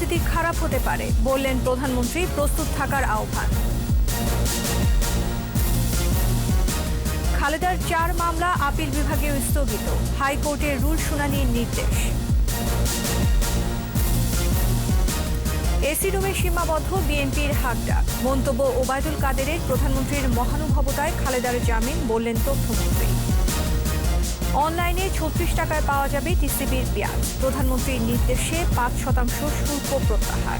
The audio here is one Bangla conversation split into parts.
পরিস্থিতি খারাপ হতে পারে, বললেন প্রধানমন্ত্রী। প্রস্তুত থাকার আহ্বান। খালেদার 4 মামলা আপিল বিভাগেও স্থগিত, হাইকোর্টের রুল শুনানির নির্দেশ। এসি রুমে সীমাবদ্ধ বিএনপির হাকডাক, মন্তব্য ওবায়দুল কাদেরের। প্রধানমন্ত্রীর মহানুভবতায় খালেদার জামিন, বললেন তথ্যমন্ত্রী। অনলাইনে 36 টাকায় পাওয়া যাবে টিসিবির পেঁয়াজ, প্রধানমন্ত্রীর নির্দেশে 5% শুল্ক প্রত্যাহার।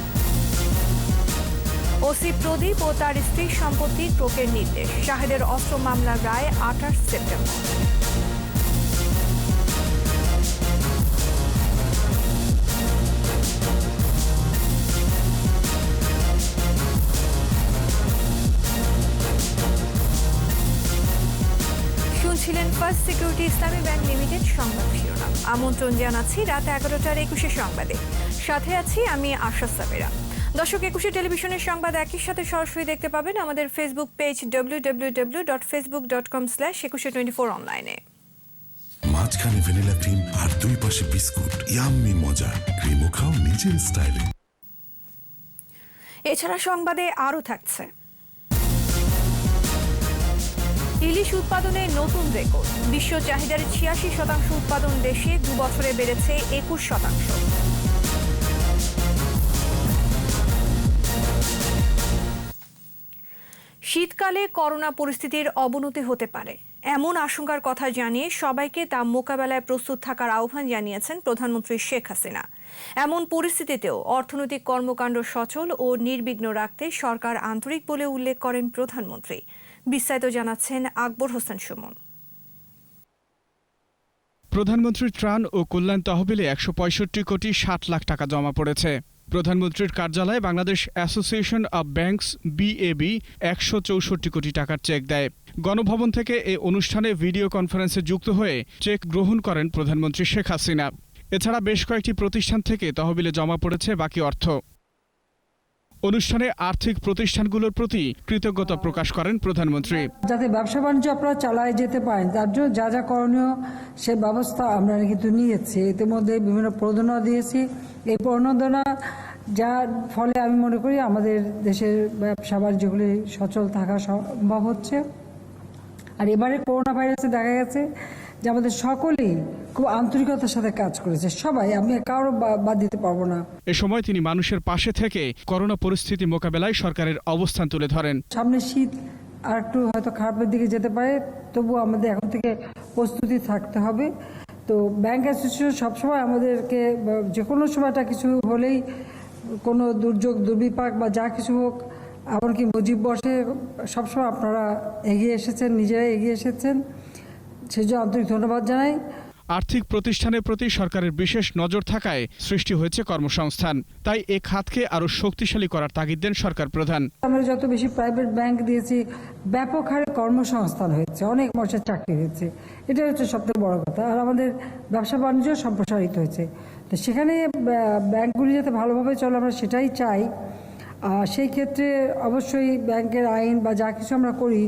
ওসি প্রদীপ ও তার স্ত্রীর সম্পত্তি ক্রোকের নির্দেশ, শাহেদের অস্ত্র মামলার রায় 28 সেপ্টেম্বর। শুনছিলেন ফার্স্ট সিকিউরিটি ইসলামী ব্যাংক লিমিটেড সংবাদ শিরোনাম। আমন্ত্রণ জানাচ্ছি রাত 11টার 21 সংবাদে। সাথে আছি আমি আশা সাবেরা। দর্শক, 21 টেলিভিশনের সংবাদ একই সাথে সরাসরি দেখতে পাবেন আমাদের ফেসবুক পেজ www.facebook.com/2124 অনলাইনে। মাঝখানে ভ্যানিলা ক্রিম আর দুই পাশে বিস্কুট, ইয়াম্মি মজা। ক্রিমও খাও নিজের স্টাইলে। এছাড়া সংবাদে আরও থাকছে: ইলিশ উৎপাদনে নতুন রেকর্ড, বিশ্ব চাহিদার 86% উৎপাদন দেশে 2 বছরে বেড়েছে 21%। শীতকালে করোনা পরিস্থিতির অবনতি হতে পারে এমন আশঙ্কার কথা জানিয়ে সবাইকে তা মোকাবেলায় প্রস্তুত থাকার আহ্বান জানিয়েছেন প্রধানমন্ত্রী শেখ হাসিনা। এমন পরিস্থিতিতেও অর্থনৈতিক কর্মকাণ্ড সচল ও নির্বিঘ্ন রাখতে সরকার আন্তরিক বলে উল্লেখ করেন প্রধানমন্ত্রী। বিস্তারিত জানাচ্ছেন আকবর হোসেন সুমন। প্রধানমন্ত্রীর ত্রাণ ও কল্যাণ তহবিলে 165 কোটি 60 লাখ টাকা জমা পড়েছে। প্রধানমন্ত্রীর কার্যালয়ে Bangladesh association of banks BAB 164 কোটি টাকার চেক দেয়। গণভবন থেকে এই অনুষ্ঠানে ভিডিও কনফারেন্সে যুক্ত হয়ে চেক গ্রহণ করেন প্রধানমন্ত্রী শেখ হাসিনা। এছাড়া বেশ কয়েকটি প্রতিষ্ঠান থেকে তহবিলে জমা পড়েছে বাকি অর্থ। অনুষ্ঠানে আর্থিক প্রতিষ্ঠানগুলোর প্রতি কৃতজ্ঞতা প্রকাশ করেন প্রধানমন্ত্রী। যাতে ব্যবসা বাণিজ্য আপনারা চালায় যেতে পারেন, তার জন্য যা যা করণীয় সে ব্যবস্থা আমরা কিন্তু নিয়েছি। ইতিমধ্যে বিভিন্ন প্রণোদনা দিয়েছি। এই প্রণোদনা যার ফলে আমি মনে করি আমাদের দেশের ব্যবসা বাণিজ্যগুলি সচল থাকা সম্ভব হচ্ছে। আর এবারে করোনা ভাইরাসে দেখা গেছে যে আমাদের সকলেই খুব আন্তরিকতার সাথে কাজ করেছে, সবাই, আমি কারো বাদ দিতে পারবো না। এ সময় তিনি মানুষের পাশে থেকে করোনা পরিস্থিতি মোকাবেলায় সরকারের অবস্থান তুলে ধরেন। সামনে শীত আর একটু হয়তো খারাপের দিকে যেতে পারে, তবু আমাদের এখন থেকে প্রস্তুতি থাকতে হবে। তো ব্যাংক অ্যাসোসিয়েশন সবসময় আমাদেরকে যে কোনো সময়টা কিছু হলেই, কোনো দুর্যোগ দুর্বিপাক বা যা কিছু হোক, এমনকি মুজিব বর্ষে সবসময় আপনারা এগিয়ে এসেছেন, নিজেরাই এগিয়ে এসেছেন, সেই জন্য আন্তরিক ধন্যবাদ জানাই। আর্থিক প্রতিষ্ঠানের প্রতি সরকারের বিশেষ নজর থাকায় সৃষ্টি হয়েছে কর্মসংস্থান। তাই এ খাতকে আরো শক্তিশালী করার তাগিদ দেন সরকার প্রধান। আমরা যত বেশি প্রাইভেট ব্যাংক দিয়েছি, ব্যাপক হারে কর্মসংস্থান হয়েছে, অনেক মানুষের চাকরি হয়েছে, এটা হচ্ছে সবথেকে বড় কথা। আর আমাদের ব্যবসা বাণিজ্য সম্প্রসারিত হয়েছে। তো সেখানে ব্যাংকগুলি যাতে ভালোভাবে চলে আমরা সেটাই চাই। সেই ক্ষেত্রে অবশ্যই ব্যাংকের আইন বা যা কিছু আমরা করি,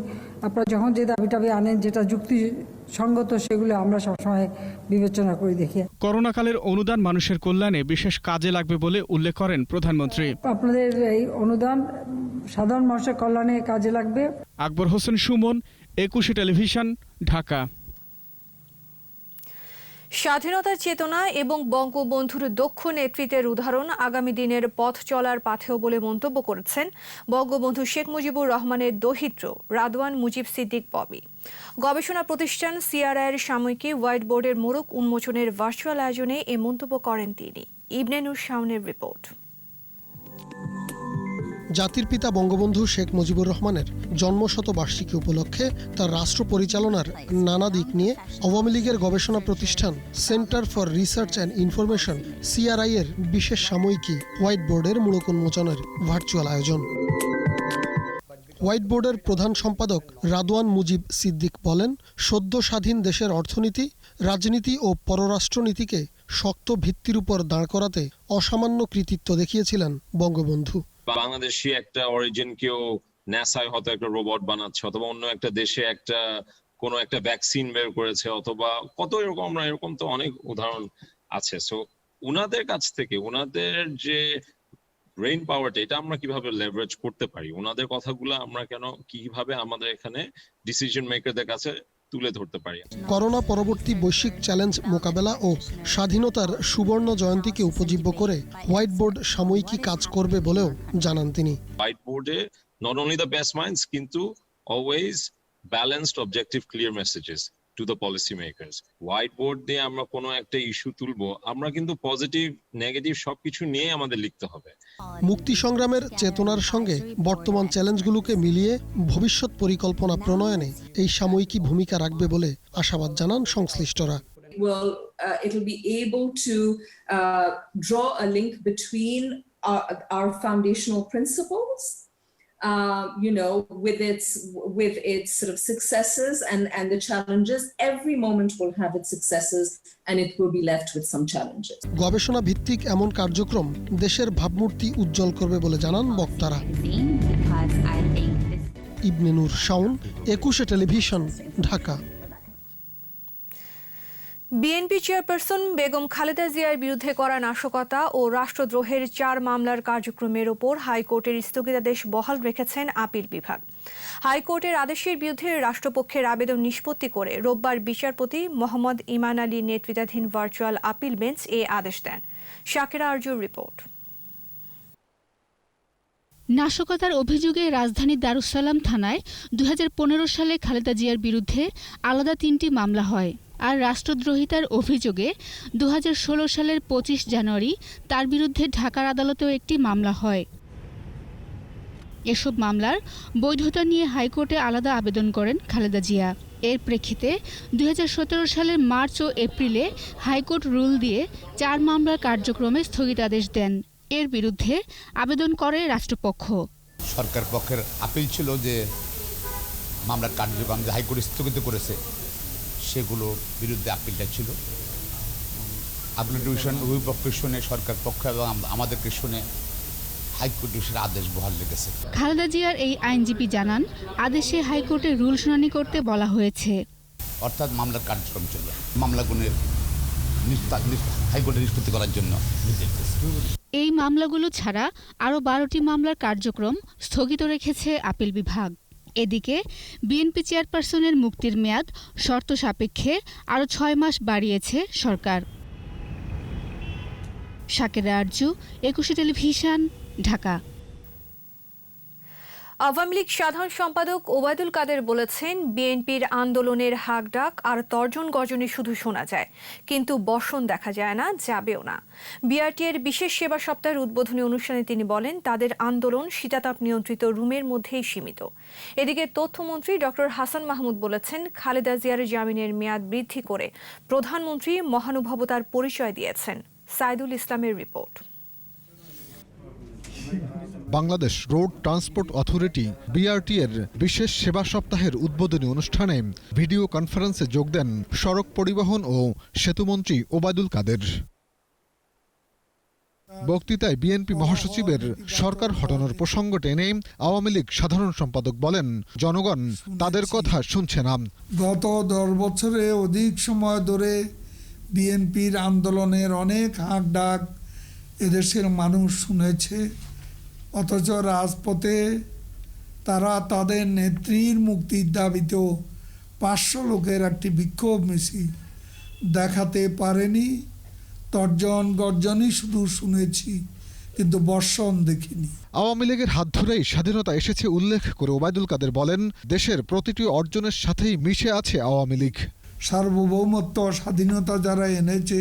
আপনারা যখন যে দাবি টাবি আনেন যেটা যুক্তিসঙ্গত, সেগুলো আমরা সবসময় বিবেচনা করে দেখি। করোনাকালের অনুদান মানুষের কল্যাণে বিশেষ কাজে লাগবে বলে উল্লেখ করেন প্রধানমন্ত্রী। আপনাদের এই অনুদান সাধারণ মানুষের কল্যাণে কাজে লাগবে। আকবর হোসেন সুমন, 21 টেলিভিশন, ঢাকা। স্বাধীনতার চেতনা এবং বঙ্গবন্ধুর দক্ষ নেতৃত্বের উদাহরণ আগামী দিনের পথ চলার পাথেয় বলে মন্তব্য করেছেন বঙ্গবন্ধু শেখ মুজিবুর রহমানের দৌহিত্র রাদওয়ান মুজিব সিদ্দিক পপি। গবেষণা প্রতিষ্ঠান CRI-এর সাময়িকী হোয়াইট বোর্ডের মোড়ক উন্মোচনের ভার্চুয়াল আয়োজনে এ মন্তব্য করেন তিনি। ইবনে নূর শাওনের রিপোর্ট। জাতির পিতা বঙ্গবন্ধু শেখ মুজিবুর রহমানের জন্মশতবার্ষিকী উপলক্ষে তার রাষ্ট্র পরিচালনার নানা দিক নিয়ে আওয়ামী লীগের গবেষণা প্রতিষ্ঠান centre for research and information CRI-এর বিশেষ সাময়িকী হোয়াইট বোর্ডের মোড়ক উন্মোচনের ভার্চুয়াল আয়োজন। হোয়াইট বোর্ডের প্রধান সম্পাদক রাদওয়ান মুজিব সিদ্দিক বলেন, সদ্য স্বাধীন দেশের অর্থনীতি, রাজনীতি ও পররাষ্ট্রনীতিকে শক্ত ভিত্তির উপর দাঁড় করাতে অসামান্য কৃতিত্ব দেখিয়েছিলেন বঙ্গবন্ধু। বাংলাদেশি একটা অরিজিন কেউ ন্যাসায় হয়তো একটা রোবট বানাচ্ছে, অথবা অন্য একটা দেশে কোনো একটা ভ্যাকসিন বের করেছে, অথবা কত এরকম তো অনেক উদাহরণ আছে। সো উনাদের কাছ থেকে, উনাদের যে ব্রেইন পাওয়ারটা এটা আমরা কিভাবে লেভারেজ করতে পারি, ওনাদের কথাগুলো আমরা কিভাবে আমাদের এখানে ডিসিশন মেকারদের কাছে তুলে ধরতে পারি। করোনা পরবর্তী বৈশ্বিক চ্যালেঞ্জ মোকাবেলা ও স্বাধীনতার সুবর্ণ জয়ন্তীকে উপজীব্য করে হোয়াইট বোর্ড সাময়িকী কাজ করবে বলেও জানান তিনি। হোয়াইট বোর্ডে not only the best minds কিন্তু always balanced objective clear messages to the policy makers. White board দিয়ে আমরা কোনো একটা ইস্যু তুলবো, আমরা কিন্তু পজিটিভ নেগেটিভ সবকিছু নিয়ে আমাদের লিখতে হবে। মুক্তি সংগ্রামের চেতনার সঙ্গে বর্তমান চ্যালেঞ্জগুলোকে মিলিয়ে ভবিষ্যৎ পরিকল্পনা প্রণয়নে এই সাময়িকী ভূমিকা রাখবে বলে আশাবাদ জানান সংশ্লিষ্টরা। It'll be able to draw a link between our foundational principles, with its sort of successes and the challenges. Every moment will have its successes and it will be left with some challenges. গবেষণা ভিত্তিক এমন কার্যক্রম দেশের ভাবমূর্তি উজ্জ্বল করবে বলে জানান বক্তারা। ইবনে নূর শাওন, 21 টেলিভিশন, ঢাকা। বিএনপি চেয়ারপারসন বেগম খালেদা জিয়ার বিরুদ্ধে করা নাশকতা ও রাষ্ট্রদ্রোহের 4 মামলার কার্যক্রমের ওপর হাইকোর্টের স্থগিতাদেশ বহাল রেখেছেন আপিল বিভাগ। হাইকোর্টের আদেশের বিরুদ্ধে রাষ্ট্রপক্ষের আবেদন নিষ্পত্তি করে রোববার বিচারপতি মোহাম্মদ ইমান আলী নেতৃত্বাধীন ভার্চুয়াল আপিল বেঞ্চ এ আদেশ দেন। শাকেরা আরজুর রিপোর্ট। নাশকতার অভিযোগে রাজধানীর দারুসালাম থানায় 2015 সালে খালেদা জিয়ার বিরুদ্ধে আলাদা 3টি মামলা হয়, আর রাষ্ট্রদ্রোহিতার অভিযোগে 2016 সালের 25 জানুয়ারি তার বিরুদ্ধে ঢাকার আদালতেও একটি মামলা হয়। এসব মামলার বৈধতা নিয়ে হাইকোর্টে আলাদা আবেদন করেন খালেদা জিয়া। এর প্রেক্ষিতে 2017 সালের মার্চ ও এপ্রিলে হাইকোর্ট রুল দিয়ে 4 মামলার কার্যক্রমে স্থগিতাদেশ দেন। এর বিরুদ্ধে আবেদন করে রাষ্ট্রপক্ষ। সরকার পক্ষের আপিল ছিল যে মামলার কার্যক্রম যে হাইকোর্ট স্থগিত করেছে সেগুলো বিরুদ্ধে আপিলটা ছিল। আপিল ডিভিশন উভয় পক্ষের শুনে সরকার পক্ষ এবং আমাদেরকে শুনে হাইকোর্ট ডিভিশনের আদেশ বহাল রেখেছে। খালেদা জিয়ার এই আইনজীবী জানান, আদেশে হাইকোর্টে রুল শুনানি করতে বলা হয়েছে, অর্থাৎ মামলার কার্যক্রম চলবে, মামলাগুলোর হাইকোর্টে নিষ্পত্তি করার জন্য। এই মামলাগুলো ছাড়া আরও 12টি মামলার কার্যক্রম স্থগিত রেখেছে আপিল বিভাগ। এদিকে বিএনপি চেয়ারপারসনের মুক্তির মেয়াদ শর্ত সাপেক্ষে আরও 6 মাস বাড়িয়েছে সরকার। শাকেরা আরজু, 21 টেলিভিশন, ঢাকা। আওয়ামী লীগ সাধারণ সম্পাদক ওবায়দুল কাদের বলেছেন, বিএনপির আন্দোলনের হাকডাক আর তর্জন গর্জনে শুধু শোনা যায়, কিন্তু বর্ষণ দেখা যায় না, যাবেও না। বিআরটিএর বিশেষ সেবা সপ্তাহের উদ্বোধনী অনুষ্ঠানে তিনি বলেন, তাদের আন্দোলন শীতাতাপ নিয়ন্ত্রিত রুমের মধ্যেই সীমিত। এদিকে তথ্যমন্ত্রী ডক্টর হাসান মাহমুদ বলেছেন, খালেদা জিয়ার জামিনের মেয়াদ বৃদ্ধি করে প্রধানমন্ত্রী মহানুভবতার পরিচয় দিয়েছেন। সাইদুল ইসলামের report. Bangladesh road transport authority BRT এর বিশেষ সেবা সপ্তাহের উদ্বোধনী অনুষ্ঠানে ভিডিও কনফারেন্সে যোগ দেন সড়ক পরিবহন ও সেতুমন্ত্রী ওবায়দুল কাদের। বক্তৃতায় বিএনপি মহাসচিবের সরকার হটানোর প্রসঙ্গ টেনে আওয়ামী লীগ সাধারণ সম্পাদক বলেন, জনগণ তাদের কথা শুনছে না। গত 10 বছরে অধিক সময় ধরে বিএনপির আন্দোলনের অনেক হাঁক ডাক এদেশের মানুষ শুনেছে, অথচ রাজপথে তারা তাদের নেত্রীর মুক্তির দাবিতেও 500 লোকের একটি বিক্ষোভ মিছিল দেখাতে পারেনি। তর্জন গর্জনই শুধু শুনেছি, কিন্তু বর্ষণ দেখিনি। আওয়ামী লীগের হাত ধরেই স্বাধীনতা এসেছে উল্লেখ করে ওবায়দুল কাদের বলেন, দেশের প্রতিটি অর্জনের সাথেই মিশে আছে আওয়ামী লীগ। সার্বভৌমত্ব স্বাধীনতা যারা এনেছে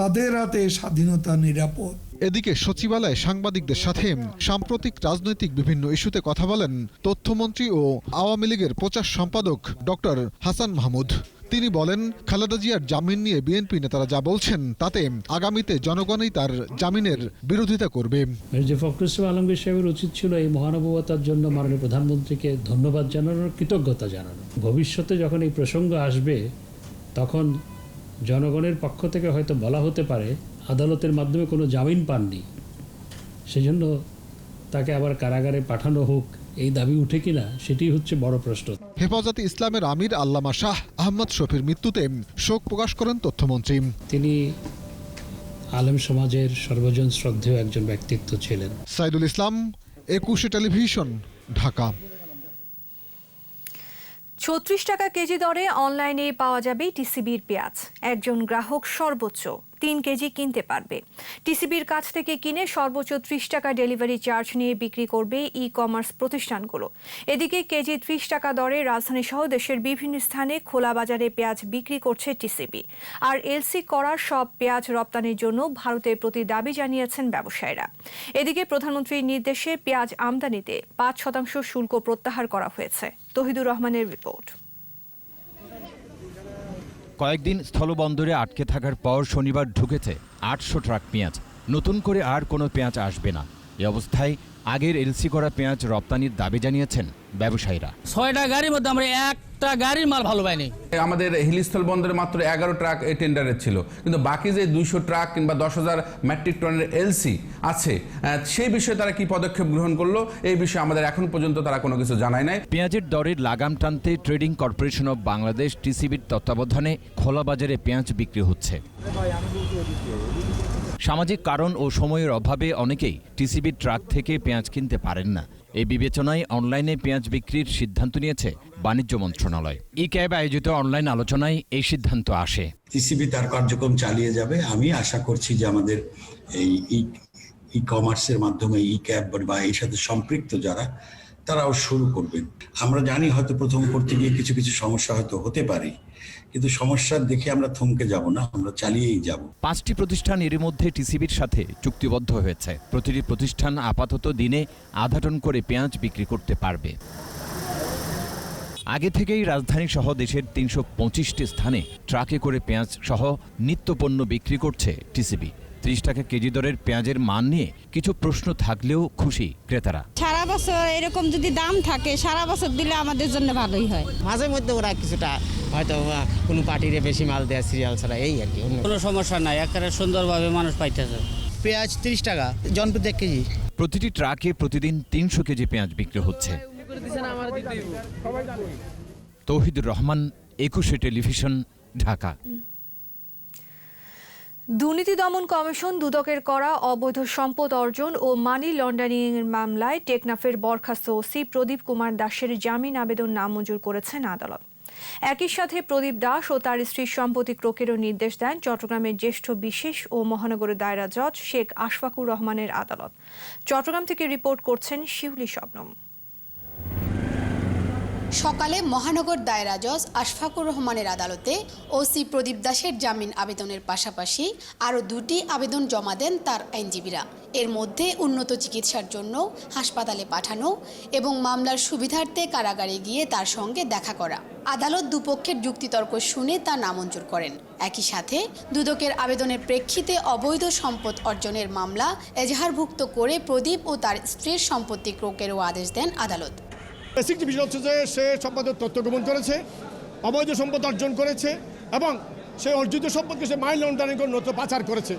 তাদের হাতে স্বাধীনতা নিরাপদ। এদিকে সচিবালয়ে সাংবাদিকদের সাথে সাম্প্রতিক রাজনৈতিক বিভিন্ন ইস্যুতে কথা বলেন তথ্যমন্ত্রী ও আওয়ামী লীগের প্রচার সম্পাদক ডক্টর হাসান মাহমুদ। তিনি বলেন, খালেদা জিয়ার জামিন নিয়ে বিএনপি নেতারা যা বলছেন তাতে আগামীতে জনগণই তার জামিনের বিরোধিতা করবে। মির্জা ফখরুল ইসলাম আলমগীর সাহেবের উচিত ছিল এই মহানুভবতার জন্য মাননীয় প্রধানমন্ত্রীকে ধন্যবাদ জানানোর, কৃতজ্ঞতা জানানো। ভবিষ্যতে যখন এই প্রসঙ্গ আসবে তখন জনগণের পক্ষ থেকে হয়তো বলা হতে পারে আদালতের মাধ্যমে কোনো জামিন পাননি, সেজন্য তাকে আবার কারাগারে পাঠানো হোক, এই দাবি উঠে কিনা সেটি হচ্ছে বড় প্রশ্ন। হেফাজতে ইসলামের আমির আল্লামা শাহ আহমদ শফির মৃত্যুতে শোক প্রকাশ করেন তথ্যমন্ত্রী। তিনি আলেম সমাজের সর্বজন শ্রদ্ধেয় একজন ব্যক্তিত্ব ছিলেন। সাইদুল ইসলাম, 21 টেলিভিশন, ঢাকা। ৩৬ টাকা কেজি দরে অনলাইনে পাওয়া যাবে টিসিবির পেঁয়াজ। একজন গ্রাহক সর্বোচ্চ 3 কেজি কিনতে পারবে। টিসিবির কাছ থেকে কিনে সর্বোচ্চ 30 টাকা ডেলিভারি চার্জ নিয়ে বিক্রি করবে ই কমার্স প্রতিষ্ঠানগুলো। এদিকে কেজি 30 টাকা দরে রাজধানী সহ দেশের বিভিন্ন স্থানে খোলা বাজারে পেঁয়াজ বিক্রি করছে টিসিবি। আর এলসি করার সব পেঁয়াজ রপ্তানির জন্য ভারতের প্রতি দাবি জানিয়েছেন ব্যবসায়ীরা। এদিকে প্রধানমন্ত্রীর নির্দেশে পেঁয়াজ আমদানিতে 5% শুল্ক প্রত্যাহার করা হয়েছে। তহিদুর রহমানের রিপোর্ট। কয়েকদিন স্থলবন্দরে আটকে থাকার পর শনিবার ঢুকেছে 800 ট্রাক পেঁয়াজ। নতুন করে আর কোনো পেঁয়াজ আসবে না। এই অবস্থায় আগের এলসি করা পেঁয়াজ রপ্তানির দাবি জানিয়েছেন ব্যবসায়ীরা। 6টা গাড়ির মধ্যে আমরা একটা গাড়ির মাল ভালো পাইনি। আমাদের হিলিস্থল বন্দরে মাত্র 11 ট্রাক এই টেন্ডারের ছিল, কিন্তু বাকি যে 200 ট্রাক কিংবা 10,000 মেট্রিক টনের এলসি আছে সেই বিষয়ে তারা কি পদক্ষেপ গ্রহণ করলো এই বিষয়ে আমাদের এখন পর্যন্ত তারা কোনো কিছু জানায় নাই। পেঁয়াজের দরের লাগাম টানতে ট্রেডিং কর্পোরেশন অব বাংলাদেশ টিসিবির তত্ত্বাবধানে খোলা বাজারে পেঁয়াজ বিক্রি হচ্ছে। সামাজিক কারণ ও সময়ের অভাবে অনেকেই টিসিবির ট্রাক থেকে পেঁয়াজ কিনতে পারেন না। এই বিবেচনায় অনলাইনে পেঁয়াজ বিক্রির সিদ্ধান্ত নিয়েছে বাণিজ্য মন্ত্রণালয়। ই ক্যাব আয়োজিত অনলাইন আলোচনায় এই সিদ্ধান্ত আসে। টিসিবি তার কার্যক্রম চালিয়ে যাবে। আমি আশা করছি যে আমাদের এই ই কমার্সের মাধ্যমে ই ক্যাব বা এর সাথে সম্পৃক্ত যারা তারাও শুরু করবেন। আমরা জানি হয়তো প্রথম করতে গিয়ে কিছু কিছু সমস্যা হয়তো হতে পারে, কিন্তু সমস্যার দেখে আমরা থমকে যাব না, আমরা চালিয়েই যাব। 5টি প্রতিষ্ঠান এর মধ্যে টিসিবির সাথে চুক্তিবদ্ধ হয়েছে। প্রতিটি প্রতিষ্ঠান আপাতত দিনে আধা টন করে পেঁয়াজ বিক্রি করতে পারবে। আগে থেকেই রাজধানী সহ দেশের 325টি স্থানে ট্রাকে করে পেঁয়াজ সহ নিত্যপণ্য বিক্রি করছে টিসিবি। 30 টাকা কেজি দরের পেঁয়াজের মান নিয়ে কিছু প্রশ্ন থাকলেও খুশি ক্রেতারা। সারা বছর এরকম যদি দাম থাকে সারা বছর দিলে আমাদের জন্য ভালোই হয়। মাঝে মধ্যে ওরা কিছুটা হয়তো কোনো পার্টিরে বেশি মাল দেয় সিরিয়াল ছাড়া, এই আর কি, কোনো সমস্যা নাই। একেবারে সুন্দরভাবে মানুষ পাইতেছে। পেঁয়াজ 30 টাকা জনপ্রতি 1 কেজি। প্রতিটি ট্রাকে প্রতিদিন 300 কেজি পেঁয়াজ বিক্রি হচ্ছে। তৌহিদুর রহমান, 21 টেলিভিশন, ঢাকা। দুর্নীতি দমন কমিশন দুদকের করা অবৈধ সম্পদ অর্জন ও মানি লন্ডারিংয়ের মামলায় টেকনাফের বরখাস্ত ওসি প্রদীপ কুমার দাসের জামিন আবেদন নামঞ্জুর করেছেন আদালত। একই সাথে প্রদীপ দাস ও তার স্ত্রীর সম্পত্তি ক্রোকেরও নির্দেশ দেন চট্টগ্রামের জ্যেষ্ঠ বিশেষ ও মহানগরের দায়রা জজ শেখ আশফাকুর রহমানের আদালত। চট্টগ্রাম থেকে রিপোর্ট করছেন শিউলি শবনম। সকালে মহানগর দায়রা জজ আশফাকুর রহমানের আদালতে ওসি প্রদীপ দাসের জামিন আবেদনের পাশাপাশি আরও 2টি আবেদন জমা দেন তার আইনজীবীরা। এর মধ্যে উন্নত চিকিৎসার জন্য হাসপাতালে পাঠানো এবং মামলার সুবিধার্থে কারাগারে গিয়ে তার সঙ্গে দেখা করা। আদালত দুপক্ষের যুক্তিতর্ক শুনে তা নামঞ্জুর করেন। একই সাথে দুদকের আবেদনের প্রেক্ষিতে অবৈধ সম্পদ অর্জনের মামলা এজাহারভুক্ত করে প্রদীপ ও তার স্ত্রীর সম্পত্তি ক্রোকেরও আদেশ দেন আদালত। বেসিক যে বিষয় হচ্ছে যে সে সম্পদের তথ্য গোপন করেছে, অবৈধ সম্পদ অর্জন করেছে এবং সে অর্জিত সম্পদকে সে মানি লন্ডারিং করে নথি পাচার করেছে।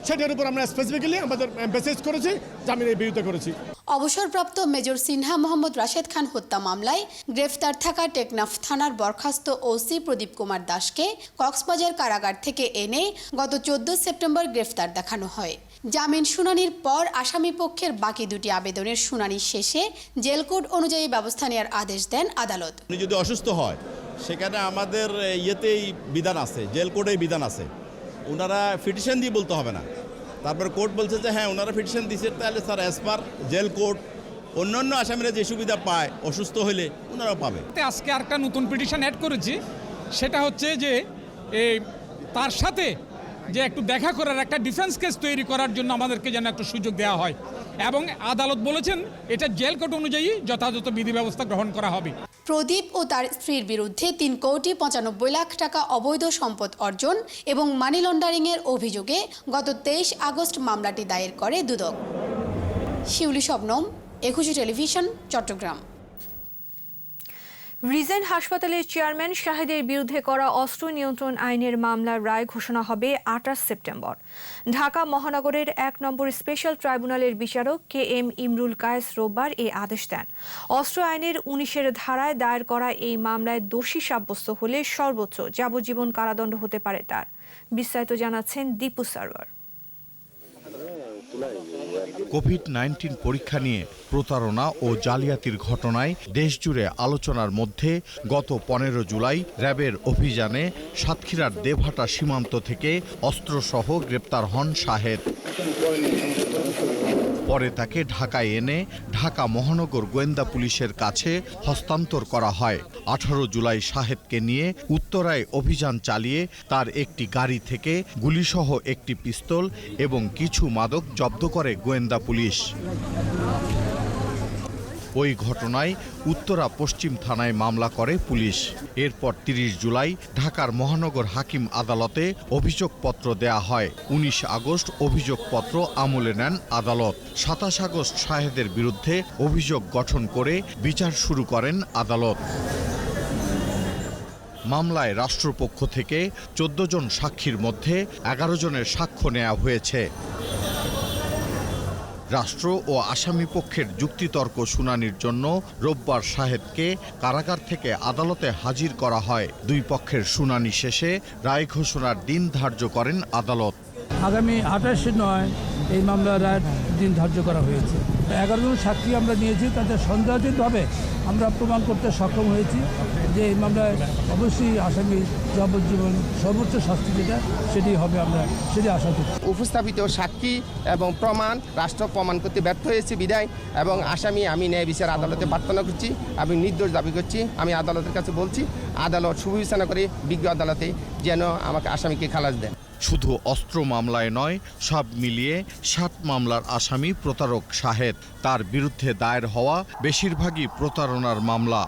সেটার উপর আমরা স্পেসিফিক্যালি আমাদের মেসেজ করেছি, জামিনের বিরুদ্ধে করেছি। অবসরপ্রাপ্ত মেজর সিনহা মোহাম্মদ রাশেদ খান হত্যা মামলায় গ্রেফতার থাকা টেকনাফ থানার বরখাস্ত ওসি প্রদীপ কুমার দাসকে কক্সবাজার কারাগার থেকে এনে গত 14 সেপ্টেম্বর গ্রেফতার দেখানো হয়। জামিন শুনানির পর আসামি পক্ষের বাকি 2টি আবেদনের শুনানি শেষে জেল কোড অনুযায়ী ব্যবস্থা নেওয়ার আদেশ দেন আদালত। উনি যদি অসুস্থ হয় সেখানে আমাদের ইয়েতেই বিধান আছে, জেল কোডেই বিধান আছে, ওনারা পিটিশন দিয়ে বলতে হবে না। তারপর কোর্ট বলছে যে হ্যাঁ ওনারা পিটিশন দিচ্ছে, তাহলে sir as per jail code অন্যান্য আসামিরা যে সুবিধা পায় অসুস্থ হলে ওনারাও পাবে। আজকে আরেকটা নতুন পিটিশন অ্যাড করেছি, সেটা হচ্ছে যে তার সাথে যে একটু দেখা করার একটা ডিফেন্স কেস তৈরি করার জন্য আমাদেরকে যেন একটা সুযোগ দেওয়া হয় এবং আদালত বলেছেন এটা জেল কোড অনুযায়ী যথাযথ বিধি ব্যবস্থা গ্রহণ করা হবে। প্রদীপ ও তার স্ত্রীর বিরুদ্ধে 3,95,00,000 টাকা অবৈধ সম্পদ অর্জন এবং মানি লন্ডারিংয়ের অভিযোগে গত 23 আগস্ট মামলাটি দায়ের করে দুদক। শিউলি শবনম, 21 টেলিভিশন, চট্টগ্রাম। রিজেন্ট হাসপাতালের চেয়ারম্যান শাহেদের বিরুদ্ধে করা অস্ত্র নিয়ন্ত্রণ আইনের মামলার রায় ঘোষণা হবে 28 সেপ্টেম্বর। ঢাকা মহানগরের 1 নম্বর স্পেশাল ট্রাইব্যুনালের বিচারক KM ইমরুল কায়েস রোববার এই আদেশ দেন। অস্ত্র আইনের 19 ধারায় দায়ের করা এই মামলায় দোষী সাব্যস্ত হলে সর্বোচ্চ যাবজ্জীবন কারাদণ্ড হতে পারে তার। বিস্তারিত জানাচ্ছেন দীপু সারওয়ার। কোভিড-19 পরীক্ষা নিয়ে প্রতারণা ও জালিয়াতির ঘটনায় দেশজুড়ে আলোচনার মধ্যে গত 15 জুলাই র্যাবের অভিযানে সাতক্ষীরার দেবহাটা সীমান্ত থেকে অস্ত্রসহ গ্রেপ্তার হন শাহেদ। পরে তাকে ঢাকায় এনে ঢাকা মহানগর গোয়েন্দা পুলিশের কাছে হস্তান্তর করা হয়। 18 জুলাই শাহেদকে নিয়ে উত্তরায় অভিযান চালিয়ে তার একটি গাড়ি থেকে গুলিসহ একটি পিস্তল এবং কিছু মাদক জব্দ করে গোয়েন্দা পুলিশ। ওই ঘটনায় উত্তরা পশ্চিম থানায় মামলা করে পুলিশ। এরপর 30 জুলাই ঢাকার মহানগর হাকিম আদালতে অভিযোগপত্র দেয়া হয়। 19 আগস্ট অভিযোগপত্র আমলে নেন আদালত। 27 আগস্ট শাহেদের বিরুদ্ধে অভিযোগ গঠন করে বিচার শুরু করেন আদালত। মামলায় রাষ্ট্রপক্ষ থেকে 14 জন সাক্ষীর মধ্যে 11 জনের সাক্ষ্য নেওয়া হয়েছে। রাষ্ট্র ও আসামি পক্ষের যুক্তিতর্ক শুনানির জন্য রোববার শাহেদকে কারাগার থেকে আদালতে হাজির করা হয়। দুই পক্ষের শুনানি শেষে রায় ঘোষণার দিন ধার্য করেন আদালত। আগামী 28/9 এই মামলার রায়ের দিন ধার্য করা হয়েছে। 11 জন সাক্ষী আমরা নিয়েছি, তাদের সন্দেহাতীতভাবে আমরা প্রমাণ করতে সক্ষম হয়েছি যে এই মামলায় অবশ্যই আসামি যাবজ্জীবন সর্বোচ্চ শাস্তি যেটা সেটি হবে, আমরা সেটি আশা করি। উপস্থাপিত সাক্ষী এবং প্রমাণ রাষ্ট্র প্রমাণ করতে ব্যর্থ হয়েছে বিদায় এবং আসামি আমি ন্যায় বিচার আদালতে প্রার্থনা করছি এবং নির্দোষ দাবি করছি। আমি আদালতের কাছে বলছি, আদালত সুবিবেচনা করে বিজ্ঞ আদালতে যেন আমাকে আসামিকে খালাস দেন। শুধু অস্ত্র মামলায় নয়, সব মিলিয়ে 60 মামলার আসামি প্রতারক শাহেদ। তার বিরুদ্ধে দায়ের হওয়া বেশিরভাগই প্রতারণার মামলা।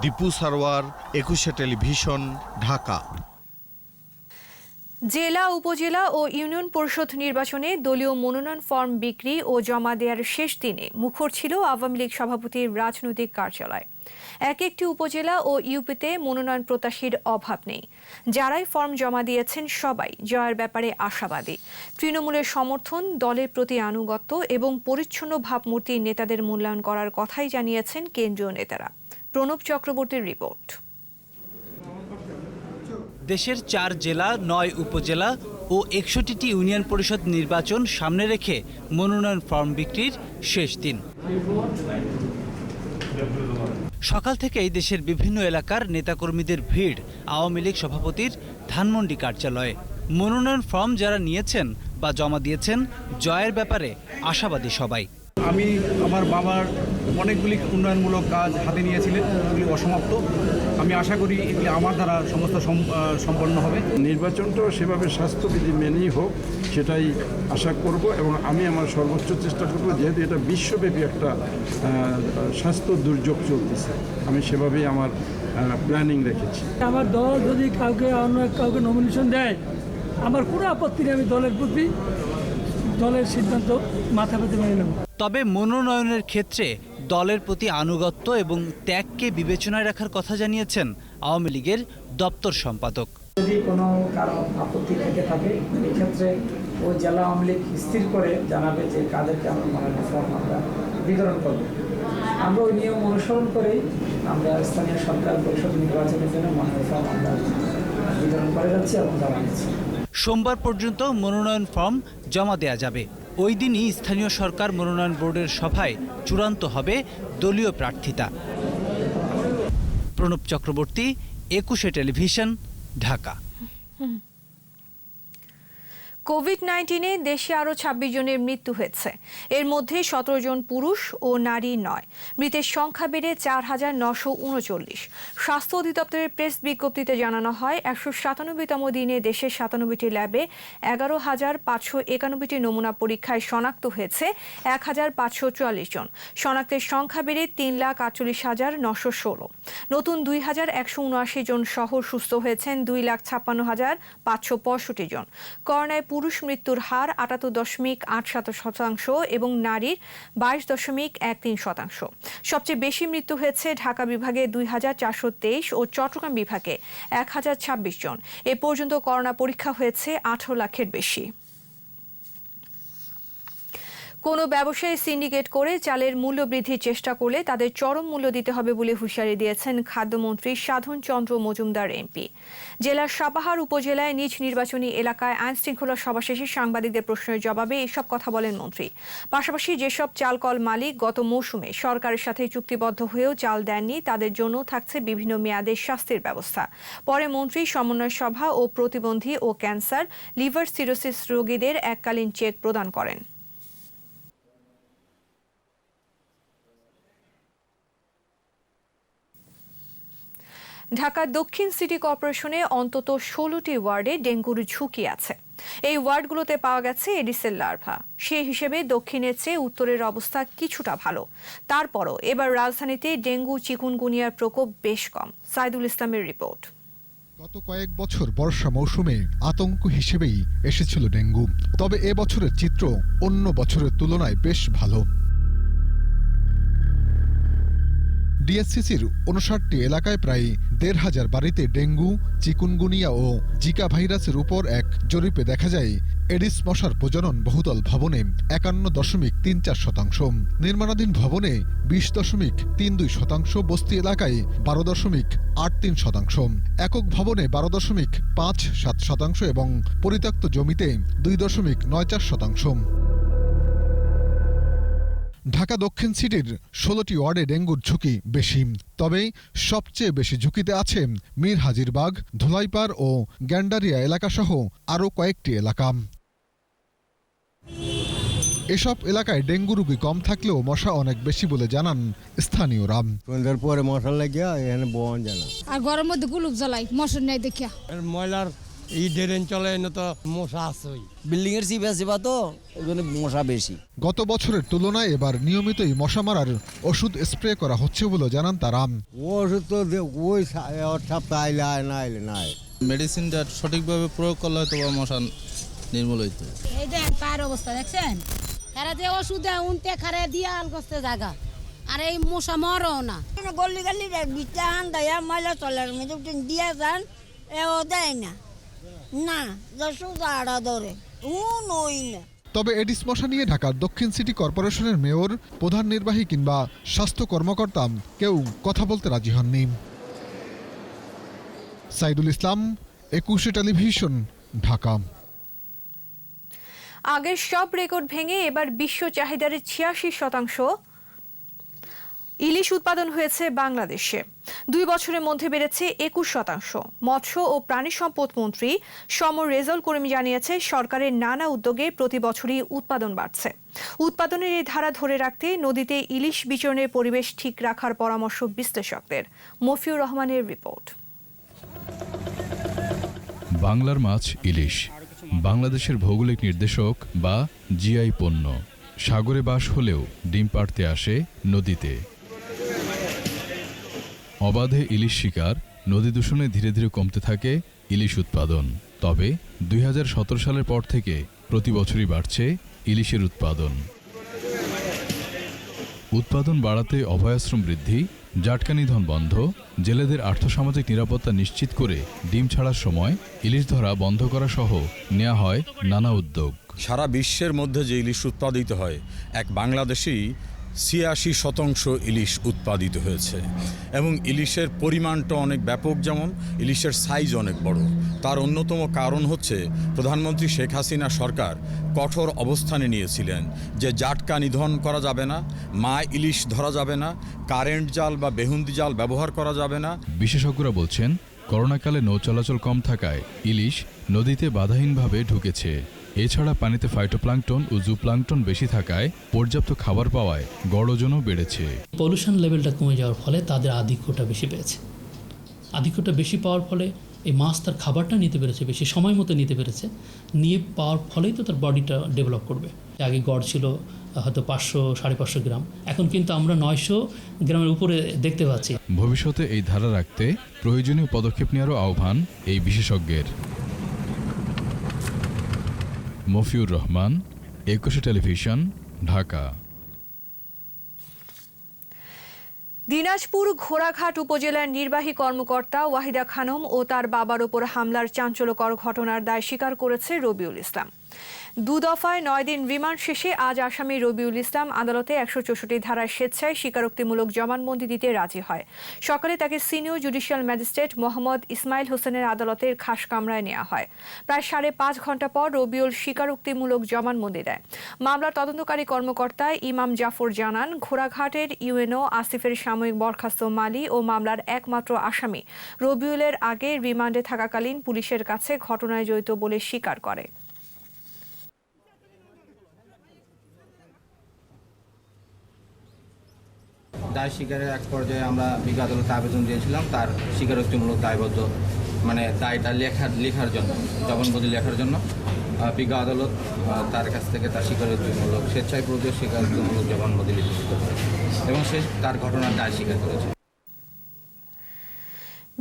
দীপু সারওয়ার, 21 টেলিভিশন, ঢাকা। জেলা, উপজেলা ও ইউনিয়ন পরিষদ নির্বাচনে দলীয় মনোনয়ন ফর্ম বিক্রি ও জমা দেওয়ার শেষ দিনে মুখর ছিল আওয়ামী লীগ সভাপতির রাজনৈতিক কার্যালয়। একটি উপজেলা ও ইউপিতে মনোনয়ন প্রত্যাশীর অভাব নেই। যারাই ফর্ম জমা দিয়েছেন সবাই জয়ের ব্যাপারে আশাবাদী। তৃণমূলের সমর্থন, দলের প্রতি আনুগত্য এবং পরিচ্ছন্ন ভাবমূর্তির নেতাদের মূল্যায়ন করার কথাই জানিয়েছেন কেন্দ্রীয় নেতারা। প্রণব চক্রবর্তীর রিপোর্ট। দেশের 4 জেলা, 9 উপজেলা ও 61টি ইউনিয়ন পরিষদ নির্বাচন সামনে রেখে মনোনয়ন ফর্ম বিক্রির শেষ দিন। সকাল থেকেই দেশের বিভিন্ন এলাকার নেতাকর্মীদের ভিড় আওয়ামী লীগ সভাপতির ধানমন্ডি কার্যালয়ে। মনোনয়ন ফর্ম যারা নিয়েছেন বা জমা দিয়েছেন জয়ের ব্যাপারে আশাবাদী সবাই। আমি আমার বাবার অনেকগুলি উন্নয়নমূলক কাজ হাতে নিয়েছিলেন, এগুলি অসমাপ্ত। আমি আশা করি এগুলি আমার দ্বারা সমস্ত সম্পন্ন হবে। নির্বাচনটাও সেভাবে স্বাস্থ্যবিধি মেনেই হোক সেটাই আশা করব এবং আমি আমার সর্বোচ্চ চেষ্টা করব, যেহেতু এটা বিশ্বব্যাপী একটা স্বাস্থ্য দুর্যোগ চলতেছে, আমি সেভাবেই আমার প্ল্যানিং রেখেছি। আমার দল যদি অন্য কাউকে নমিনেশন দেয়, আমার কোনো আপত্তি নেই। আমি দলের সিদ্ধান্ত মাথা পেতে মেনে নেব। তবে মনোনয়নের ক্ষেত্রে দলের প্রতি আনুগত্য এবং ত্যাগকে বিবেচনায় রাখার কথা জানিয়েছেন আওয়ামী লীগের দপ্তর সম্পাদক। যদি কোনো কারণ আপত্তি থেকে থাকে, এক্ষেত্রে ওই জেলা আওয়ামী লীগ স্থির করে জানাবে যে কাদেরকে আমরা মনোনয়ন ফর্ম আমরা বিতরণ করব। আমরা ওই নিয়ম অনুসরণ করেই আমরা স্থানীয় সরকার পরিষদ নির্বাচনের জন্য মনোনয়ন ফর্ম আমরা বিতরণ করে যাচ্ছি এবং জমা দিচ্ছি। সোমবার পর্যন্ত মনোনয়ন ফর্ম জমা দেয়া যাবে। ওই দিনই স্থানীয় সরকার মনোনয়ন বোর্ডের সভায় চূড়ান্ত হবে দলীয় প্রার্থিতা। প্রণব চক্রবর্তী, 21 টেলিভিশন, ঢাকা। কোভিড-19-এ দেশে আরও 26 জনের মৃত্যু হয়েছে। এর মধ্যে 17 জন পুরুষ ও নারী 9। মৃতের সংখ্যা বেড়ে 4,939। স্বাস্থ্য অধিদপ্তরের প্রেস বিজ্ঞপ্তিতে জানানো হয়, 197তম দিনে দেশের 97টি ল্যাবে 11,591টি নমুনা পরীক্ষায় শনাক্ত হয়েছে 1,544 জন। শনাক্তের সংখ্যা বেড়ে 3,48,916। নতুন 2,179 জন সহ সুস্থ হয়েছেন 2,56,565 জন। করোনায় পুরুষ মৃত্যুর হার 78.87% এবং নারীর 22.13%। সবচেয়ে বেশি মৃত্যু হয়েছে ঢাকা বিভাগে 2,423 ও চট্টগ্রাম বিভাগে 1,026 জন। এ পর্যন্ত করোনা পরীক্ষা হয়েছে 18 লাখের বেশি। কোনো ব্যবসায়ী সিন্ডিকেট করে চালের মূল্য বৃদ্ধির চেষ্টা করলে তাদের চরম মূল্য দিতে হবে বলে হুঁশিয়ারি দিয়েছেন খাদ্যমন্ত্রী সাধন চন্দ্র মজুমদার এমপি। জেলার সাপাহার উপজেলায় নিজ নির্বাচনী এলাকায় আইনশৃঙ্খলা সভা শেষে সাংবাদিকদের প্রশ্নের জবাবে এসব কথা বলেন মন্ত্রী। পাশাপাশি যেসব চালকল মালিক গত মৌসুমে সরকারের সাথে চুক্তিবদ্ধ হয়েও চাল দেননি তাদের জন্য থাকছে বিভিন্ন মেয়াদের শাস্তির ব্যবস্থা। পরে মন্ত্রী সমন্বয় সভা ও প্রতিবন্ধী ও ক্যান্সার, লিভার সিরোসিস রোগীদের এককালীন চেক প্রদান করেন। ঢাকা দক্ষিণ সিটি কর্পোরেশনে অন্তত 16টি ওয়ার্ডে ডেঙ্গুর ঝুঁকি আছে। এই ওয়ার্ডগুলোতে পাওয়া গেছে এডিসের লার্ভা। সেই হিসেবে দক্ষিণের চেয়ে উত্তরের অবস্থা কিছুটা ভালো। তারপরও এবার রাজধানীতে ডেঙ্গু চিকুনগুনিয়ার প্রকোপ বেশ কম। সাইদুল ইসলামের রিপোর্ট। গত কয়েক বছর বর্ষা মৌসুমে আতঙ্ক হিসেবেই এসেছিল ডেঙ্গু, তবে এ বছরের চিত্র অন্য বছরের তুলনায় বেশ ভালো। ডিএসসিসির 59টি এলাকায় প্রায় ১,৫০০ বাড়িতে ডেঙ্গু, চিকুনগুনিয়া ও জিকা ভাইরাসের উপর এক জরিপে দেখা যায় এডিস মশার প্রজনন বহুতল ভবনে ৫১.৩৪%, নির্মাণাধীন ভবনে ২০.৩২%, বস্তি এলাকায় ১২.৮৩%, একক ভবনে ১২.৫৭% এবং পরিত্যক্ত জমিতে ২.৯৪%। ঢাকা দক্ষিণ সিটির 16টি ওয়ার্ডে ডেঙ্গুর ঝুঁকি বেশি, তবে সবচেয়ে বেশি ঝুঁকিতে আছে মীর হাজিরবাগ, ধুলাইপাড় ও গ্যান্ডারিয়া এলাকাসহ আরও কয়েকটি এলাকা। এসব এলাকায় ডেঙ্গু রোগী কম থাকলেও মশা অনেক বেশি বলে জানান স্থানীয়রা। সন্ধ্যার পরে মশা লাগিয়া এখানে বন জানা আর গরমের মধ্যে গুলুপ জ্বালাই মশার নাই দেখিয়া ময়লার এই ড্রেন চলে তো মশা আছে, বিল্ডিং এর সিবা তো ওখানে মশা বেশি। গত বছরের তুলনায় এবার নিয়মিতই মশা মারার ওষুধ স্প্রে করা হচ্ছে বলে জানান তারা। ওষুধ তো ওই সপ্তাহ আইলে নাই মেডিসিনটা সঠিকভাবে প্রয়োগ করলে হয়তো মশা নির্মূল হইতো। এই দেখেন পায়ের অবস্থা দেখছেন, এরা যে ওষুধ উনতে খারে দিয়া আল করতে জায়গা আর এই মশা মরও না। গল্লি গল্লি বিটান দেয়া ময়লা চলার মধ্যে দিয়া যান এও দেয় না না যশোদা ধরে নই না। তবে এডিস মশা নিয়ে ঢাকার দক্ষিণ সিটি কর্পোরেশনের মেয়র, প্রধান নির্বাহী কিংবা স্বাস্থ্য কর্মকর্তা কেউ কথা বলতে রাজি হননি। সাইদুল ইসলাম, 21 টেলিভিশন, ঢাকা। আগের সব রেকর্ড ভেঙে এবার বিশ্ব চাহিদার 86% ইলিশ উৎপাদন হয়েছে বাংলাদেশে। 2 বছরের মধ্যে বেড়েছে 21%। মৎস্য ও প্রাণী সম্পদ মন্ত্রী সমর রেজাউল করিম জানিয়েছে, সরকারের নানা উদ্যোগে প্রতি বছরই উৎপাদন বাড়ছে। উৎপাদনের এই ধারা ধরে রাখতে নদীতে ইলিশ বিচরণের পরিবেশ ঠিক রাখার পরামর্শ বিশ্লেষকদের। মফিউর রহমানের রিপোর্ট। বাংলার মাছ ইলিশ বাংলাদেশের ভৌগোলিক নির্দেশক বা জিআই পণ্য। সাগরে বাস হলেও ডিম পাড়তে আসে নদীতে। অবাধে ইলিশ শিকার, নদী দূষণে ধীরে ধীরে কমতে থাকে ইলিশ উৎপাদন। তবে 2017 সালের পর থেকে প্রতি বছরই বাড়ছে ইলিশের উৎপাদন। উৎপাদন বাড়াতে অভয়াশ্রম বৃদ্ধি, জাটকা নিধন বন্ধ, জেলেদের আর্থসামাজিক নিরাপত্তা নিশ্চিত করে ডিম ছাড়ার সময় ইলিশ ধরা বন্ধ করা সহ নেওয়া হয় নানা উদ্যোগ। সারা বিশ্বের মধ্যে যে ইলিশ উৎপাদিত হয়, এক বাংলাদেশেই 86% ইলিশ উৎপাদিত হয়েছে এবং ইলিশের পরিমাণটা অনেক ব্যাপক, যেমন ইলিশের সাইজ অনেক বড়। তার অন্যতম কারণ হচ্ছে প্রধানমন্ত্রী শেখ হাসিনা সরকার কঠোর অবস্থানে নিয়েছিলেন যে জাটকা নিধন করা যাবে না, মা ইলিশ ধরা যাবে না, কারেন্ট জাল বা বেহুন্দি জাল ব্যবহার করা যাবে না। বিশেষজ্ঞরা বলছেন, করোনাকালে নৌ চলাচল কম থাকায় ইলিশ নদীতে বাধাহীনভাবে ঢুকেছে। এছাড়া পানিতে ফাইটোপ্লাঙ্কটন ও জুপ্লাঙ্কটন বেশি থাকায় পর্যাপ্ত খাবার পাওয়ায় গড় ওজনও বেড়েছে। পলিউশন লেভেলটা কমে যাওয়ার ফলে তাদের আধিক্যটা বেশি পেয়েছে। আধিক্যটা বেশি পাওয়ার ফলে এই মাছ তার খাবারটা নিতে পেরেছে, বেশি সময় মতো নিতে পেরেছে। নিয়ে পাওয়ার ফলেই তো তার বডিটা ডেভেলপ করবে। আগে গড় ছিল হয়তো 500-550 গ্রাম, এখন কিন্তু আমরা 900 গ্রামের উপরে দেখতে পাচ্ছি। ভবিষ্যতে এই ধারা রাখতে প্রয়োজনীয় পদক্ষেপ নেওয়ারও আহ্বান এই বিশেষজ্ঞের। মফিউর রহমান, 21 টেলিভিশন, ঢাকা। দিনাজপুর ঘোড়াঘাট উপজেলার নির্বাহী কর্মকর্তা ওয়াহিদা খানম ও তার বাবার ওপর হামলার চাঞ্চল্যকর ঘটনার দায় স্বীকার করেছে রবিউল ইসলাম। দু দফায় 9 দিন রিমান্ড শেষে আজ আসামি রবিউল ইসলাম আদালতে 164 ধারায় স্বেচ্ছায় স্বীকারোক্তিমূলক জবানবন্দি দিতে রাজি হয়। সকালে তাকে senior judicial magistrate Mohammad Ismail হোসেনের আদালতের খাস কামরায় নেওয়া হয়। প্রায় 5.5 ঘন্টা পর রবিউল স্বীকারোক্তিমূলক জবানবন্দি দেয়। মামলার তদন্তকারী কর্মকর্তা ইমাম জাফর জানান, ঘোড়াঘাটের ইউএনও আসিফের সাময়িক বরখাস্ত মালি ও মামলার একমাত্র আসামি রবিউলের আগে রিমান্ডে থাকাকালীন পুলিশের কাছে ঘটনায় জড়িত বলে স্বীকার করে। দায় স্বীকারের এক পর্যায়ে আমরা বিজ্ঞ আদালতে আবেদন দিয়েছিলাম তার স্বীকারোক্তিমূলক দায়বদ্ধ দায়টা লেখার জন্য, জবানবন্দি লেখার জন্য বিজ্ঞ আদালত তার কাছ থেকে তার স্বীকারোক্তিমূলক স্বেচ্ছায় প্রযোজ্য স্বীকারোক্তিমূলক জবানবন্দি লিখিত করেছে এবং সে তার ঘটনার দায় স্বীকার করেছে।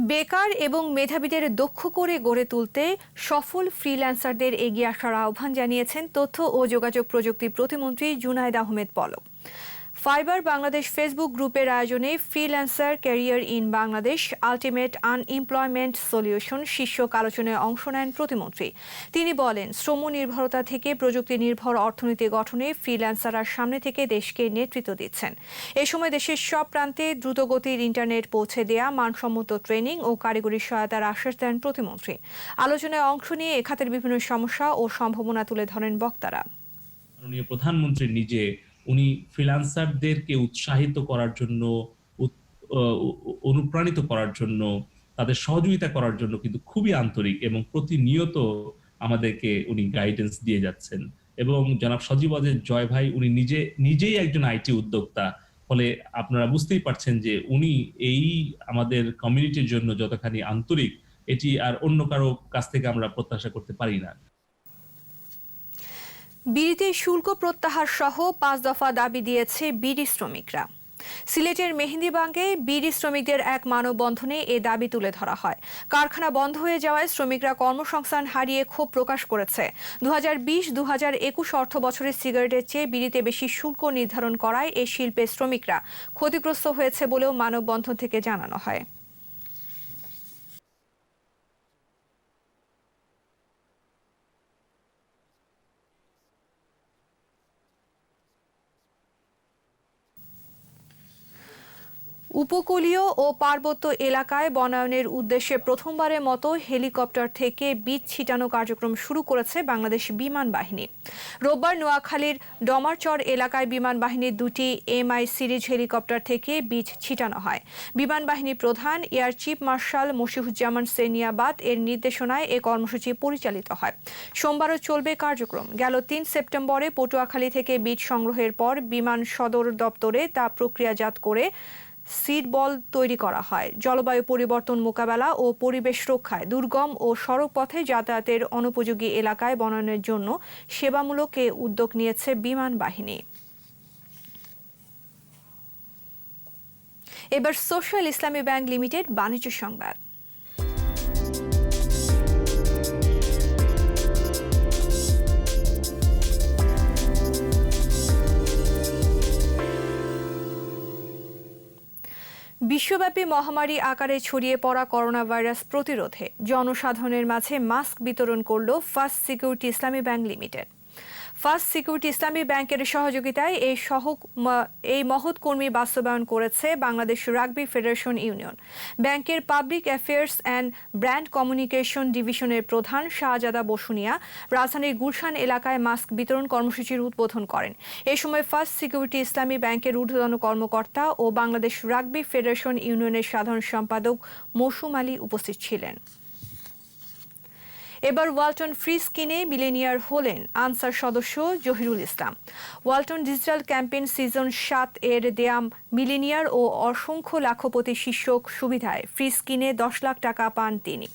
বেকার এবং মেধাবীদের দক্ষ করে গড়ে তুলতে সফল ফ্রিল্যান্সারদের এগিয়ে আসার আহ্বান জানিয়েছেন তথ্য ও যোগাযোগ প্রযুক্তি প্রতিমন্ত্রী জুনায়েদ আহমেদ পলক। ফাইবার বাংলাদেশ ফেসবুক গ্রুপের আয়োজনে freelancer career in Bangladesh ultimate unemployment solution শীর্ষক আলোচনায় অংশ নেন প্রতিমন্ত্রী। তিনি বলেন, শ্রম নির্ভরতা থেকে প্রযুক্তি নির্ভর অর্থনীতি গঠনে ফ্রিল্যান্সাররা সামনে থেকে দেশকে নেতৃত্ব দিচ্ছেন। এ সময় দেশের সব প্রান্তে দ্রুতগতির ইন্টারনেট পৌঁছে দেয়া, মানসম্মত ট্রেনিং ও কারিগরি সহায়তার আশ্বাস দেন প্রতিমন্ত্রী। আলোচনায় অংশ নিয়ে এ খাতের বিভিন্ন সমস্যা ও সম্ভাবনা তুলে ধরেন বক্তারা। মাননীয় প্রধানমন্ত্রী নিজে উনি ফ্রিল্যান্সারদেরকে উৎসাহিত করার জন্য, অনুপ্রাণিত করার জন্য, তাদের সহযোগিতা করার জন্য কিন্তু খুবই আন্তরিক এবং প্রতিনিয়ত আমাদেরকে উনি গাইডেন্স দিয়ে যাচ্ছেন। এবং জনাব সজীব ওয়াজেদ জয় ভাই উনি নিজেই একজন আইটি উদ্যোক্তা, ফলে আপনারা বুঝতেই পারছেন যে উনি এই আমাদের কমিউনিটির জন্য যতখানি আন্তরিক, এটি আর অন্য কারো কাছ থেকে আমরা প্রত্যাশা করতে পারি না। বিড়িতে শুল্ক প্রত্যাহার সহ 5 দফা দাবি দিয়েছে বিড়ি শ্রমিকরা। সিলেটের মেহেন্দিবাগে বিড়ি শ্রমিকদের এক মানববন্ধনে এ দাবি তুলে ধরা হয়। কারখানা বন্ধ হয়ে যাওয়ায় শ্রমিকরা কর্মসংস্থান হারিয়ে ক্ষোভ প্রকাশ করেছে। 2020-2021 অর্থ বছরের সিগারেটের চেয়ে বিড়িতে বেশি শুল্ক নির্ধারণ করায় এ শিল্পের শ্রমিকরা ক্ষতিগ্রস্ত হয়েছে বলেও মানববন্ধন থেকে জানানো হয়। উপকূলীয় ও পার্বত্য এলাকায় বনায়নের উদ্দেশ্যে প্রথমবারের মতো হেলিকপ্টার থেকে বীজ ছিটানো কার্যক্রম শুরু করেছে বাংলাদেশ বিমান বাহিনী। রোববার নোয়াখালীর ডমারচর এলাকায় বিমান বাহিনীর 2টি MI সিরিজ হেলিকপ্টার থেকে বীজ ছিটানো হয়। বিমান বাহিনী প্রধান air chief marshal Mashihuzzaman Serniabat এর নির্দেশনায় এ কর্মসূচি পরিচালিত হয়। সোমবারও চলবে কার্যক্রম। গেল 3 সেপ্টেম্বরে পটুয়াখালী থেকে বীজ সংগ্রহের পর বিমান সদর দপ্তরে তা প্রক্রিয়াজাত করে সিড বল তৈরি করা হয়। জলবায়ু পরিবর্তন মোকাবেলা ও পরিবেশ রক্ষায় দুর্গম ও সড়ক পথে যাতায়াতের অনুপযোগী এলাকায় বনায়নের জন্য সেবামূলক এ উদ্যোগ নিয়েছে বিমান বাহিনী। এবার সোশ্যাল ইসলামী ব্যাংক লিমিটেড বাণিজ্য সংবাদ। বিশ্বব্যাপী মহামারী আকারে ছড়িয়ে পড়া করোনা ভাইরাস প্রতিরোধে জনসাধারণের মাঝে মাস্ক বিতরণ করল ফার্স্ট সিকিউরিটি ইসলামী ব্যাংক লিমিটেড। ফার্স্ট সিকিউরিটি ইসলামী ব্যাংকের সহযোগিতায় এই মহৎ কর্মী বাস্তবায়ন করেছে বাংলাদেশ রাগবি ফেডারেশন ইউনিয়ন। ব্যাংকের public affairs and brand communication ডিভিশনের প্রধান শাহজাদা বসুনিয়া রাজধানীর গুলশান এলাকায় মাস্ক বিতরণ কর্মসূচির উদ্বোধন করেন। এ সময় ফার্স্ট সিকিউরিটি ইসলামী ব্যাংকের ঊর্ধ্বতন কর্মকর্তা ও বাংলাদেশ রাগবি ফেডারেশন ইউনিয়নের সাধারণ সম্পাদক মৌসুম আলী উপস্থিত ছিলেন। এবার ওয়ালটন ফ্রিজ কিনে মিলেনিয়ার হলেন আনসার সদস্য জহিরুল ইসলাম। ওয়ালটন ডিজিটাল ক্যাম্পেইন সিজন 7 এর দেয়া মিলেনিয়ার ও অসংখ্য লাখপতি শীর্ষক সুবিধায় ফ্রিজ কিনে 10 লাখ টাকা পান তিনি।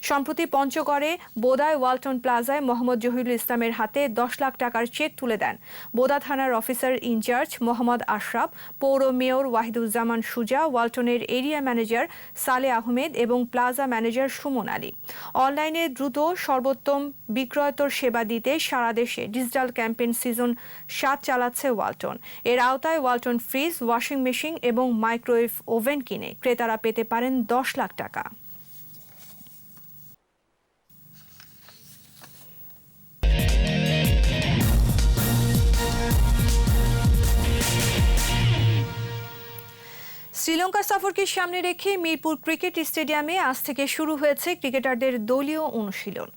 সম্প্রতি পঞ্চগড়ে বোদায় ওয়ালটন প্লাজায় মোহাম্মদ জহিরুল ইসলামের হাতে 10 লাখ টাকার চেক তুলে দেন বোদা থানার অফিসার ইনচার্জ মোহাম্মদ আশরাফ, পৌর মেয়র ওয়াহিদুজ্জামান সুজা, ওয়ালটনের এরিয়া ম্যানেজার সালে আহমেদ এবং প্লাজা ম্যানেজার সুমন আলী। অনলাইনে দ্রুত সর্বোত্তম বিক্রয়তর সেবা দিতে সারা দেশে ডিজিটাল ক্যাম্পেইন সিজন 7 চালাচ্ছে ওয়ালটন। এর আওতায় ওয়ালটন ফ্রিজ, ওয়াশিং মেশিন এবং মাইক্রোওয়েভ ওভেন কিনে ক্রেতারা পেতে পারেন 10 লাখ টাকা। শ্রীলঙ্কা সফরকে সামনে রেখে মিরপুর ক্রিকেট স্টেডিয়ামে আজ থেকে শুরু হয়েছে ক্রিকেটারদের দলীয় অনুশীলন।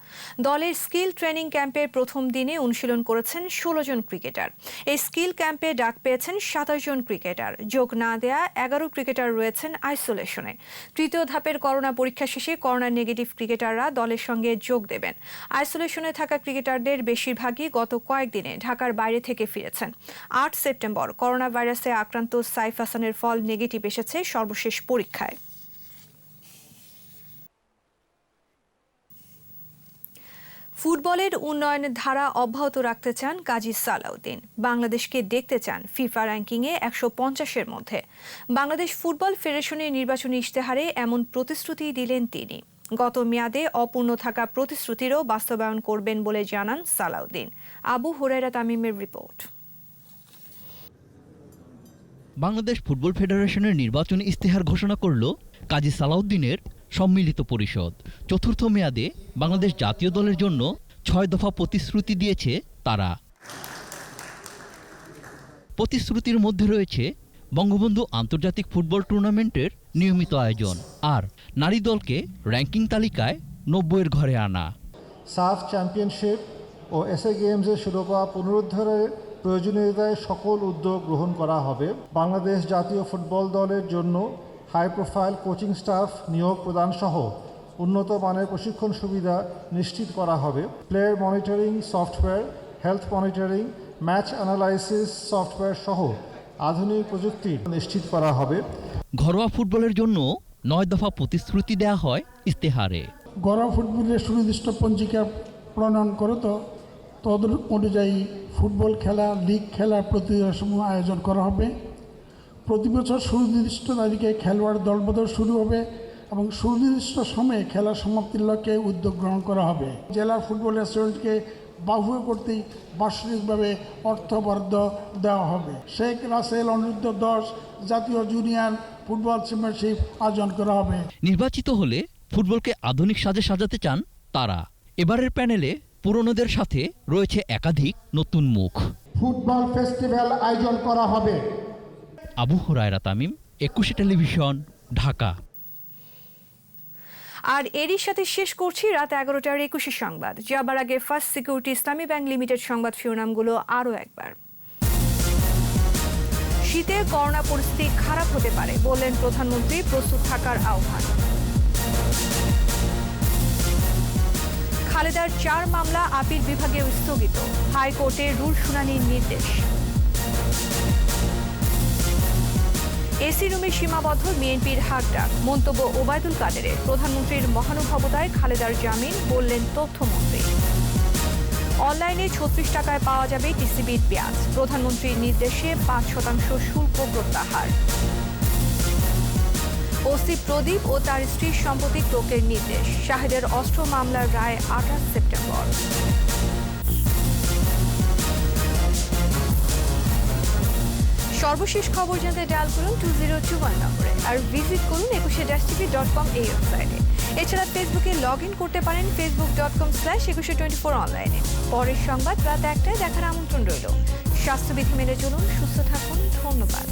দলের স্কিল ট্রেনিং ক্যাম্পের প্রথম দিনে অনুশীলন করেছেন 16 জন ক্রিকেটার। এই স্কিল ক্যাম্পে ডাক পেয়েছেন 27 জন ক্রিকেটার। যোগ না দেয়া 11 ক্রিকেটার রয়েছেন আইসোলেশনে। তৃতীয় ধাপের করোনা পরীক্ষা শেষে করোনা নেগেটিভ ক্রিকেটাররা দলের সঙ্গে যোগ দেবেন। আইসোলেশনে থাকা ক্রিকেটারদের বেশিরভাগই গত কয়েকদিনে ঢাকার বাইরে থেকে ফিরেছেন। 8 সেপ্টেম্বর করোনা ভাইরাসে আক্রান্ত সাইফ হাসানের ফল নেগেটিভ এসেছে সর্বশেষ পরীক্ষায়। ফুটবলের উন্নয়নের ধারা অব্যাহত রাখতে চান কাজী সালাউদ্দিন। বাংলাদেশকে দেখতে চান ফিফা র্যাঙ্কিংয়ে 150-এর মধ্যে। বাংলাদেশ ফুটবল ফেডারেশনের নির্বাচনী ইশতেহারে এমন প্রতিশ্রুতি দিলেন তিনি। গত মেয়াদে অপূর্ণ থাকা প্রতিশ্রুতিরও বাস্তবায়ন করবেন বলে জানান সালাউদ্দিন। আবু হুরায়রা তামিমের রিপোর্ট। বাংলাদেশ ফুটবল ফেডারেশনের নির্বাচনী ইশতেহার ঘোষণা করল কাজী সালাউদ্দিনের সম্মিলিত পরিষদ। চতুর্থ মেয়াদে বাংলাদেশ জাতীয় দলের জন্য 6 দফা প্রতিশ্রুতি দিয়েছে তারা। প্রতিশ্রুতির মধ্যে রয়েছে বঙ্গবন্ধু আন্তর্জাতিক ফুটবল টুর্নামেন্টের নিয়মিত আয়োজন আর নারী দলকে র্যাঙ্কিং তালিকায় 90-এর ঘরে আনা। সাফ চ্যাম্পিয়নশিপ ও এসএ গেমসের শিরোপা পুনরুদ্ধারের প্রয়োজনীয়তায় সকল উদ্যোগ গ্রহণ করা হবে। বাংলাদেশ জাতীয় ফুটবল দলের জন্য হাই প্রোফাইল কোচিং স্টাফ নিয়োগ প্রদান সহ উন্নত মানের প্রশিক্ষণ সুবিধা নিশ্চিত করা হবে। Player monitoring software, health monitoring, match analysis software সহ আধুনিক প্রযুক্তি নিশ্চিত করা হবে। ঘরোয়া ফুটবলের জন্য 9 দফা প্রতিশ্রুতি দেওয়া হয় ইশতেহারে। ঘরোয়া ফুটবলের সুনির্দিষ্ট পঞ্জিকা প্রণয়ন করে তদ অনুযায়ী ফুটবল খেলা, লিগ খেলা প্রতিযোগিতাসমূহ আয়োজন করা হবে। প্রতি বছর সুনির্দিষ্ট তারিখে খেলোয়াড় দলবদল শুরু হবে এবং সুনির্দিষ্ট সময়ে খেলা সমাপ্তির লক্ষ্যে উদ্যোগ গ্রহণ করা হবে। জেলা ফুটবল অ্যাসোসিয়েশনকে বাহুল্য করতে বার্ষিকভাবে অর্থ বরাদ্দ দেওয়া হবে। শেখ রাসেল অনূর্ধ্ব 10 জাতীয় জুনিয়র ফুটবল চ্যাম্পিয়নশিপ আয়োজন করা হবে। নির্বাচিত হলে ফুটবলকে আধুনিক সাজে সাজাতে চান তারা। এবারের প্যানেলে পুরনোদের সাথে রয়েছে একাধিক নতুন মুখ। ফুটবল ফেস্টিভ্যাল আয়োজন করা হবে। আবু হুরায়রা তামিম, 21 টেলিভিশন, ঢাকা। আর এরই সাথে শেষ করছি রাত 11টার 21 সংবাদ। যাবার আগে ফার্স্ট সিকিউরিটি ইসলামী ব্যাংক লিমিটেড সংবাদ শিরোনামগুলো আরও একবার। শীতে করোনা পরিস্থিতি খারাপ হতে পারে বললেন প্রধানমন্ত্রী, প্রস্তুত থাকার আহ্বান। খালেদার 4 মামলা আপিল বিভাগেও স্থগিত, হাইকোর্টে রুল শুনানির নির্দেশ। এসি রুমে সীমাবদ্ধ বিএনপির হাকডাক, মন্তব্য ওবায়দুল কাদেরের। প্রধানমন্ত্রীর মহানুভবতায় খালেদার জামিন, বললেন তথ্যমন্ত্রী। অনলাইনে 36 টাকায় পাওয়া যাবে টিসিবির পেঁয়াজ, প্রধানমন্ত্রীর নির্দেশে 5% শুল্ক প্রত্যাহার। ওসি প্রদীপ ও তার স্ত্রীর সম্পত্তি ক্রোকের নির্দেশ, শাহেদের অস্ত্র মামলার রায় 28 সেপ্টেম্বর। সর্বশেষ খবর জানতে ডায়াল করুন 2021 নম্বরে আর ভিজিট করুন 21-tv.com এই ওয়েবসাইটে। এছাড়া ফেসবুকে লগ ইন করতে পারেন facebook.com/2124 অনলাইনে। পরের সংবাদ রাত 1টায় দেখার আমন্ত্রণ রইল। স্বাস্থ্যবিধি মেনে চলুন, সুস্থ থাকুন। ধন্যবাদ।